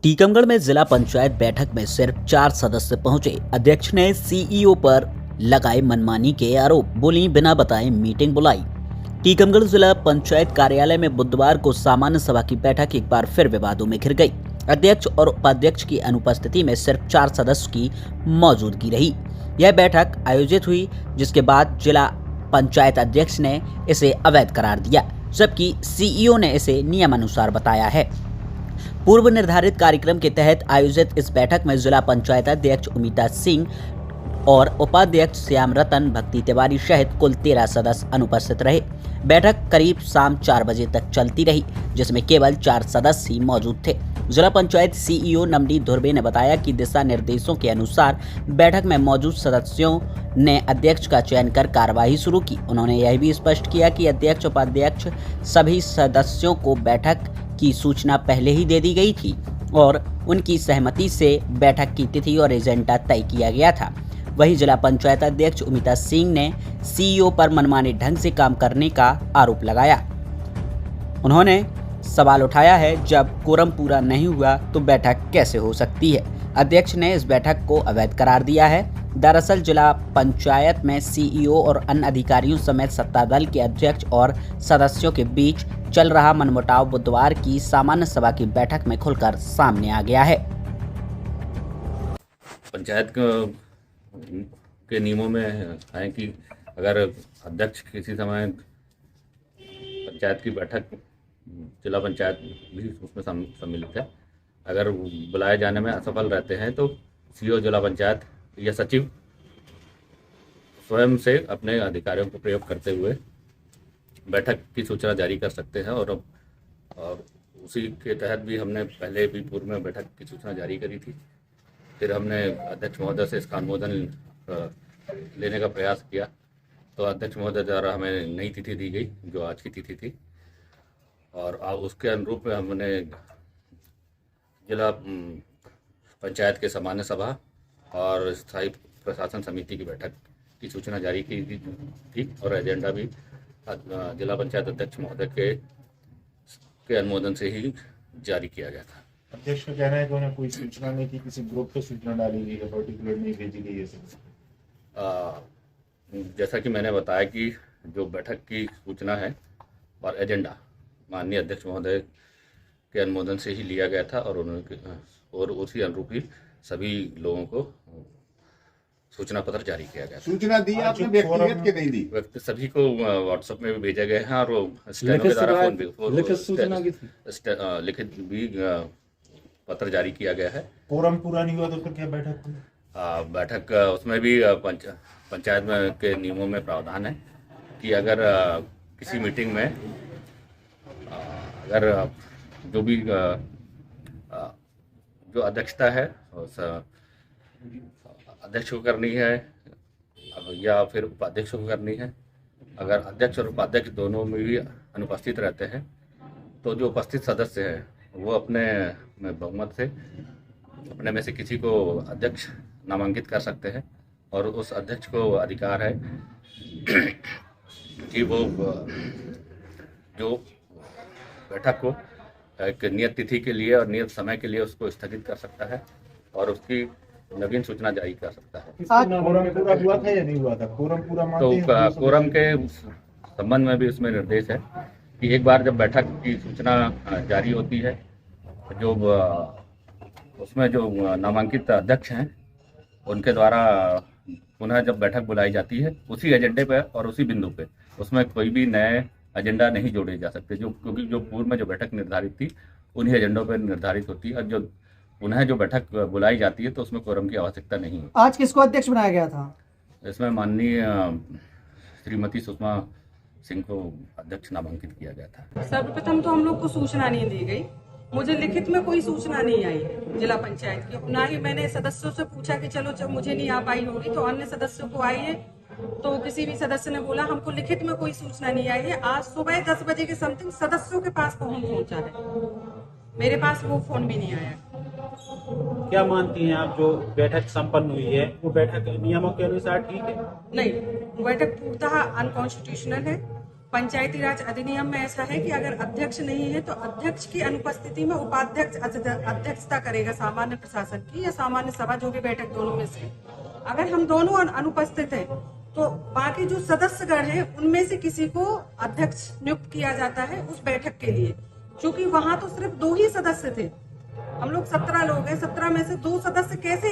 टीकमगढ़ में जिला पंचायत बैठक में सिर्फ 4 सदस्य पहुंचे। अध्यक्ष ने सीईओ पर लगाए मनमानी के आरोप। बोली बिना बताए मीटिंग बुलाई। टीकमगढ़ जिला पंचायत कार्यालय में बुधवार को सामान्य सभा की बैठक एक बार फिर विवादों में घिर गई। अध्यक्ष और उपाध्यक्ष की अनुपस्थिति में सिर्फ 4 सदस्य की मौजूदगी रही। यह बैठक आयोजित हुई, जिसके बाद जिला पंचायत अध्यक्ष ने इसे अवैध करार दिया, जबकि सीईओ ने इसे नियमानुसार बताया है। पूर्व निर्धारित कार्यक्रम के तहत आयोजित इस बैठक में जिला पंचायत अध्यक्ष उमिता सिंह और उपाध्यक्ष श्याम रतन, भक्ति तिवारी सहित कुल 13 सदस्य अनुपस्थित रहे। बैठक करीब शाम 4 बजे तक चलती रही, जिसमें केवल 4 सदस्य ही मौजूद थे। जिला पंचायत सीईओ नमडी धुर्वे ने बताया कि दिशा निर्देशों के अनुसार बैठक में मौजूद सदस्यों ने अध्यक्ष का चयन कर कार्यवाही शुरू की। उन्होंने यह भी स्पष्ट किया कि अध्यक्ष उपाध्यक्ष सभी सदस्यों को बैठक की सूचना पहले ही दे दी गई थी और उनकी सहमति से बैठक की तिथि और एजेंडा तय किया गया था। वहीं जिला पंचायत अध्यक्ष उमिता सिंह ने सीईओ पर मनमाने ढंग से काम करने का आरोप लगाया। उन्होंने सवाल उठाया है, जब कोरम पूरा नहीं हुआ तो बैठक कैसे हो सकती है। अध्यक्ष ने इस बैठक को अवैध करार दिया है। दरअसल जिला पंचायत में सीईओ और अन्य अधिकारियों समेत सत्ता दल के अध्यक्ष और सदस्यों के बीच चल रहा मनमुटाव बुधवार की सामान्य सभा की बैठक में खुलकर सामने आ गया है। पंचायत के नियमों में है कि अगर अध्यक्ष किसी समय पंचायत की बैठक, जिला पंचायत भी उसमें सम्मिलित है, अगर बुलाए जाने में असफल रहते हैं तो सीईओ जिला पंचायत या सचिव स्वयं से अपने अधिकारियों को प्रयोग करते हुए बैठक की सूचना जारी कर सकते हैं। और उसी के तहत भी हमने पहले भी पूर्व में बैठक की सूचना जारी करी थी। फिर हमने अध्यक्ष महोदय से इसका अनुमोदन लेने का प्रयास किया, तो अध्यक्ष महोदय द्वारा हमें नई तिथि दी गई, जो आज की तिथि थी, और उसके अनुरूप हमने जिला पंचायत के सामान्य सभा और स्थायी प्रशासन समिति की बैठक की सूचना जारी की थी और एजेंडा भी जिला पंचायत अध्यक्ष महोदय के अनुमोदन से ही जारी किया गया था। अध्यक्ष का कहना है कि उन्हें कोई सूचना नहीं थी, किसी ग्रुप पे सूचना डाली गई है, पर्टिकुलर नहीं भेजी गई है। जैसा कि मैंने बताया कि जो बैठक की सूचना है और एजेंडा माननीय अध्यक्ष महोदय के अनुमोदन से ही लिया गया था और उसी अनुरूप ही सभी लोगों को सूचना पत्र जारी किया गया। सूचना दी आपने व्यक्तिगत के नहीं दी? व्यक्ति सभी को व्हाट्सएप में भी भेजे गए हैं और स्टेनो के द्वारा फोन भी लिखित भी पत्र जारी किया गया है। कोरम पूरा नहीं हुआ तो फिर क्या बैठक हुई? बैठक उसमें भी पंचायत में के नियमों में प्रावधान है कि अगर किसी मीटिंग में अगर जो भी जो अध्यक्षता है अध्यक्ष को करनी है या फिर उपाध्यक्ष को करनी है, अगर अध्यक्ष और उपाध्यक्ष दोनों में भी अनुपस्थित रहते हैं तो जो उपस्थित सदस्य हैं वो अपने बहुमत से अपने में से किसी को अध्यक्ष नामांकित कर सकते हैं और उस अध्यक्ष को अधिकार है कि वो जो बैठक को एक नियत तिथि के लिए और नियत समय के लिए उसको स्थगित कर सकता है और उसकी नवीन सूचना जारी कर सकता है। कोरम पूरा हुआ था या नहीं हुआ था? कोरम पूरा मानते हैं? तो कोरम के संबंध में भी उसमें निर्देश है कि एक बार जब बैठक की सूचना जारी होती है, जो उसमें जो नामांकित अध्यक्ष हैं उनके द्वारा पुनः जब बैठक बुलाई जाती है उसी एजेंडे पे और उसी बिंदु पे उसमें कोई भी नए एजेंडा नहीं जोड़े जा सकते, क्योंकि जो पूर्व में जो बैठक निर्धारित थी उन्हीं एजेंडों पर निर्धारित होती है और जो पुनः जो बैठक बुलाई जाती है तो उसमें कोरम की आवश्यकता नहीं है। आज किसको अध्यक्ष बनाया गया था? इसमें माननीय श्रीमती सुषमा सिंह को अध्यक्ष नामांकित किया गया था। सर्वप्रथम तो हम लोग को सूचना नहीं दी गई, मुझे लिखित में कोई सूचना नहीं आई जिला पंचायत की। ना ही मैंने सदस्यों से पूछा कि चलो जब मुझे नहीं आ पाई होगी तो अन्य सदस्यों को आई है, तो किसी भी सदस्य ने बोला हमको लिखित में कोई सूचना नहीं आई है। आज सुबह 10 बजे के समथिंग सदस्यों के पास फोन पहुंचा है, मेरे पास वो फोन भी नहीं आया। क्या मानती हैं आप, जो बैठक संपन्न हुई है वो बैठक नियमों के अनुसार ठीक है? नहीं, बैठक पूर्णतः अनकॉन्स्टिट्यूशनल है पंचायती राज अधिनियम में ऐसा है कि अगर अध्यक्ष नहीं है तो अध्यक्ष की अनुपस्थिति में उपाध्यक्ष अध्यक्षता करेगा सामान्य प्रशासन की या सामान्य सभा, जो भी बैठक दोनों में से। अगर हम दोनों अनुपस्थित हैं तो बाकी जो सदस्यगण हैं उनमें से किसी को अध्यक्ष नियुक्त किया जाता है उस बैठक के लिए। क्योंकि वहां तो सिर्फ 2 ही सदस्य थे, हम लोग 17 लोग हैं, 17 में से 2 सदस्य कैसे,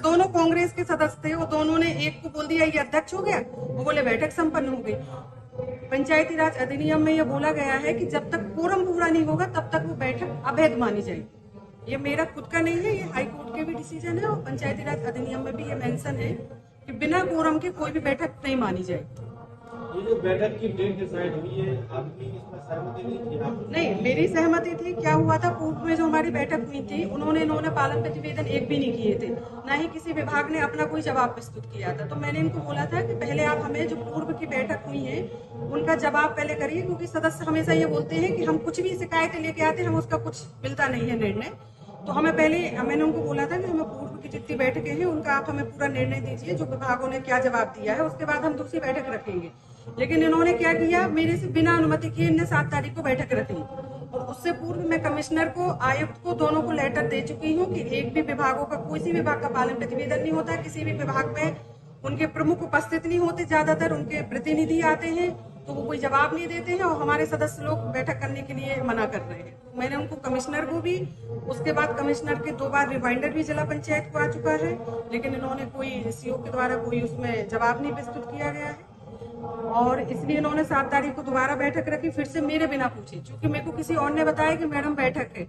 दोनों कांग्रेस के सदस्य थे, वो दोनों ने एक को बोल दिया ये अध्यक्ष हो गया, वो बोले बैठक संपन्न हो गई। पंचायती राज अधिनियम में यह बोला गया है कि जब तक कोरम पूरा नहीं होगा तब तक वो बैठक अवैध मानी जाएगी। ये मेरा खुद का नहीं है, ये हाई कोर्ट के भी डिसीजन है और पंचायती राज अधिनियम में भी ये मेंशन है कि बिना कोरम के कोई भी बैठक नहीं मानी जाएगी। ये जो बैठक की डेट डिसाइड हुई है, आपकी इसमें सहमति नहीं थी? आप नहीं, मेरी सहमति थी। क्या हुआ था, पूर्व में जो हमारी बैठक हुई थी इन्होंने पालन प्रतिवेदन एक भी नहीं किए थे, ना ही किसी विभाग ने अपना कोई जवाब प्रस्तुत किया था। तो मैंने इनको बोला था कि पहले आप हमें जो पूर्व की बैठक हुई है उनका जवाब पहले करिए, क्योंकि सदस्य हमेशा ये बोलते हैं कि हम कुछ भी शिकायतें लेके आते हैं, हम उसका कुछ मिलता नहीं है निर्णय। तो मैंने उनको बोला था कि हमें पूर्व की जितनी बैठकें हैं उनका आप हमें पूरा निर्णय दीजिए, जो विभागों ने क्या जवाब दिया है, उसके बाद हम दूसरी बैठक रखेंगे। लेकिन इन्होंने क्या किया, मेरे से बिना अनुमति किए इन्होंने 7 तारीख को बैठक रखी और उससे पूर्व मैं कमिश्नर को, आयुक्त को, दोनों को लेटर दे चुकी हूँ कि एक भी विभागों का, किसी विभाग का पालन प्रतिवेदन नहीं होता, किसी भी विभाग में उनके प्रमुख उपस्थित नहीं होते, ज्यादातर उनके प्रतिनिधि आते हैं तो वो कोई जवाब नहीं देते हैं और हमारे सदस्य लोग बैठक करने के लिए मना कर रहे हैं। मैंने उनको कमिश्नर को भी, उसके बाद कमिश्नर के 2 बार रिमाइंडर भी जिला पंचायत को आ चुका है, लेकिन इन्होंने कोई सीओ के द्वारा कोई उसमें जवाब नहीं प्रस्तुत किया गया है और इसलिए इन्होंने 7 तारीख को दोबारा बैठक रखी, फिर से मेरे बिना पूछे, क्योंकि मेरे को किसी और ने बताया कि मैडम बैठक है।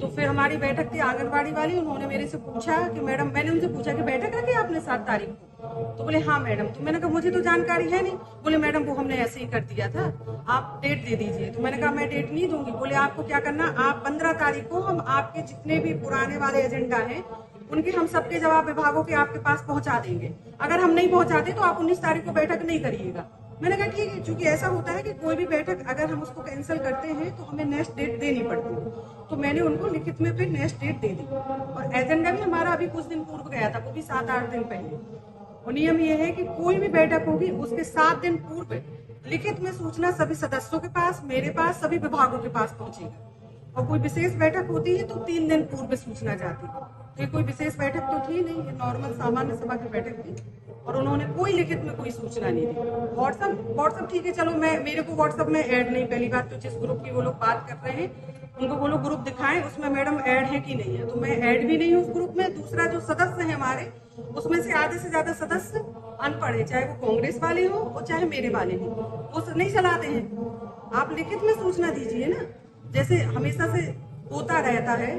तो फिर हमारी बैठक थी आंगनबाड़ी वाली, उन्होंने मेरे से पूछा कि मैडम, मैंने उनसे पूछा कि बैठक रखी आपने 7 तारीख को? तो बोले हाँ मैडम। तो मैंने कहा मुझे तो जानकारी है नहीं। बोले मैडम वो हमने ऐसे ही कर दिया था, आप डेट दे दीजिए। तो मैंने कहा मैं डेट नहीं दूंगी। बोले आपको क्या करना, आप 15 तारीख को हम आपके जितने भी पुराने वाले एजेंडा हैं उनके हम सबके जवाब विभागों के आपके पास पहुंचा देंगे। अगर हम नहीं पहुंचाते तो आप 19 तारीख को बैठक नहीं करिएगा। मैंने कहा ठीक है, क्योंकि ऐसा होता है कि कोई भी बैठक अगर हम उसको कैंसिल करते हैं तो हमें नेक्स्ट डेट देनी पड़ती है। तो मैंने उनको लिखित में फिर नेक्स्ट डेट दे दी और एजेंडा भी हमारा अभी कुछ दिन पूर्व गया था, वो भी 7-8 दिन पहले। और नियम ये है कि कोई भी बैठक होगी उसके 7 दिन पूर्व लिखित में सूचना सभी सदस्यों के पास, मेरे पास, सभी विभागों के पास पहुंचेगी। और कोई विशेष बैठक होती है तो 3 दिन पूर्व सूचना जाती है। तो कोई विशेष बैठक तो थी नहीं, ये नॉर्मल सामान्य सभा की बैठक थी और उन्होंने कोई लिखित में कोई सूचना नहीं दी। व्हाट्सएप ठीक है, चलो मेरे को व्हाट्सएप में ऐड नहीं, पहली बात तो जिस ग्रुप की वो लोग बात कर रहे हैं उनको वो लोग ग्रुप दिखाएं, उसमें मैडम ऐड है कि नहीं है। तो मैं ऐड भी नहीं हूँ उस ग्रुप में। दूसरा जो सदस्य है हमारे, उसमें से आधे से ज्यादा सदस्य अनपढ़ है, चाहे वो कांग्रेस वाले हो और चाहे मेरे वाले हो, वो नहीं चलाते हैं। आप लिखित में सूचना दीजिए ना, जैसे हमेशा से होता रहता है,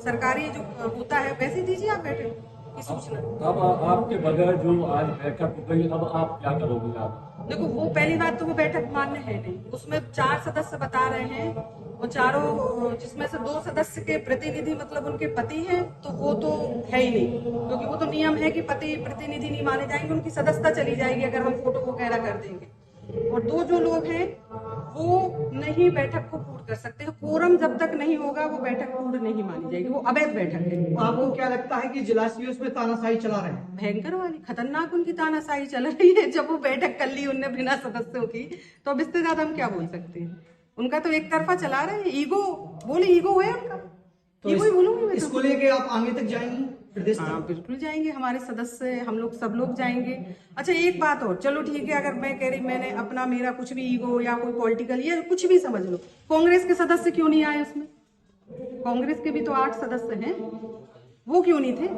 सरकारी जो होता है वैसे दीजिए आप बैठक की सूचना। अब आपके बगैर जो आज बैठक हो गई, अब आप क्या करोगे? आप देखो, वो पहली बात तो वो बैठक मान्य है नहीं। उसमें 4 सदस्य बता रहे हैं और चारों, जिसमें से 2 सदस्य के प्रतिनिधि मतलब उनके पति हैं, तो वो तो है ही नहीं, क्योंकि वो तो नियम है कि पति प्रतिनिधि नहीं माने जाएंगे, उनकी सदस्यता चली जाएगी अगर हम फोटो वगैरह कर देंगे। और 2 जो लोग हैं वो नहीं बैठक को पूर्ण कर सकते हैं। कोरम जब तक नहीं होगा वो बैठक पूर्ण नहीं मानी जाएगी, वो अवैध बैठक है। आपको क्या लगता है कि जिला सीओ उसमें तानाशाही चला रहे हैं? भयंकर वाली खतरनाक उनकी तानाशाही चल रही है। जब वो बैठक कर ली उनने बिना सदस्यों की, तो अब इससे ज्यादा हम क्या बोल सकते हैं। उनका तो एक तरफा चला रहे हैं, ईगो है उनका, तो ईगो ही बोलूंगी मैं। इसको लेके आप आगे तक जाएंगी प्रदेश तक? हाँ बिल्कुल जाएंगे, हमारे सदस्य हम लोग सब लोग जाएंगे। अच्छा एक बात और, चलो ठीक है, अगर मैं कह रही मैंने अपना मेरा कुछ भी ईगो या कोई पॉलिटिकल या कुछ भी समझ लो, कांग्रेस के सदस्य क्यों नहीं आए उसमें? कांग्रेस के भी तो 8 सदस्य हैं, वो क्यों नहीं थे?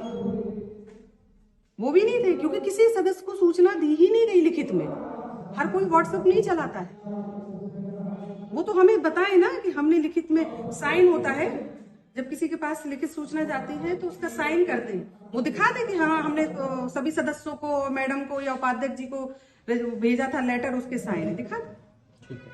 वो भी नहीं थे क्योंकि किसी सदस्य को सूचना दी ही नहीं गई लिखित में। हर कोई व्हाट्सएप नहीं चलाता है, वो तो हमें बताए ना कि हमने लिखित में साइन होता है, जब किसी के पास लिखित सूचना जाती है तो उसका साइन करते हैं, वो दिखा दे कि हाँ हमने सभी सदस्यों को, मैडम को या उपाध्यक्ष जी को भेजा था लेटर, उसके साइन दिखा दे। ठीक है।